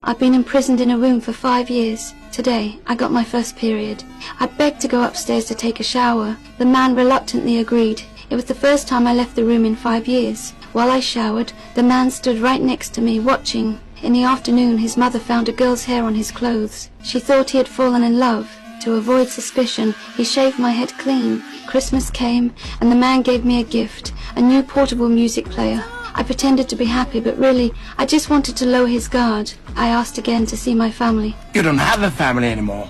I've been imprisoned in a room for 5 years. Today, I got my first period. I begged to go upstairs to take a shower. The man reluctantly agreed. It was the first time I left the room in 5 years. While I showered, the man stood right next to me, watching. In the afternoon, his mother found a girl's hair on his clothes. She thought he had fallen in love. To avoid suspicion, he shaved my head clean. Christmas came, and the man gave me a gift, a new portable music player. I pretended to be happy, but really, I just wanted to lower his guard. I asked again to see my family. You don't have a family anymore.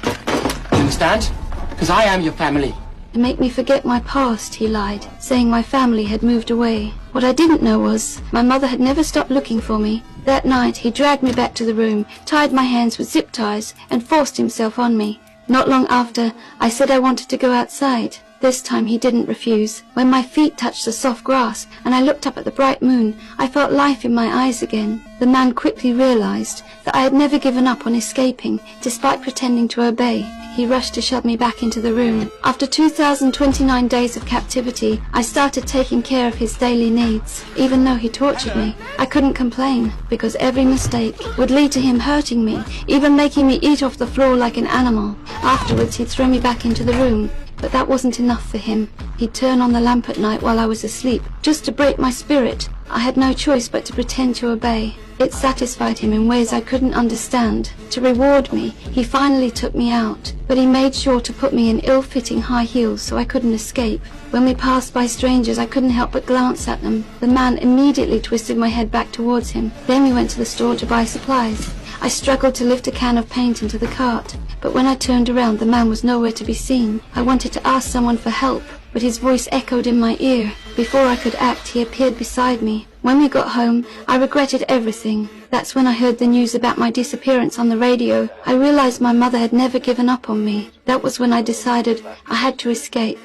You understand? Because I am your family. To make me forget my past, he lied, saying my family had moved away. What I didn't know was, my mother had never stopped looking for me. That night, he dragged me back to the room, tied my hands with zip ties, and forced himself on me. Not long after, I said I wanted to go outside. This time he didn't refuse. When my feet touched the soft grass and I looked up at the bright moon, I felt life in my eyes again. The man quickly realized that I had never given up on escaping, despite pretending to obey. He rushed to shove me back into the room. After 2,029 days of captivity, I started taking care of his daily needs. Even though he tortured me, I couldn't complain, because every mistake would lead to him hurting me, even making me eat off the floor like an animal. Afterwards, he'd throw me back into the room. But that wasn't enough for him. He'd turn on the lamp at night while I was asleep, just to break my spirit. I had no choice but to pretend to obey. It satisfied him in ways I couldn't understand. To reward me, he finally took me out, but he made sure to put me in ill-fitting high heels so I couldn't escape. When we passed by strangers, I couldn't help but glance at them. The man immediately twisted my head back towards him. Then we went to the store to buy supplies. I struggled to lift a can of paint into the cart, but when I turned around, the man was nowhere to be seen. I wanted to ask someone for help, but his voice echoed in my ear. Before I could act, he appeared beside me. When we got home, I regretted everything. That's when I heard the news about my disappearance on the radio. I realized my mother had never given up on me. That was when I decided I had to escape.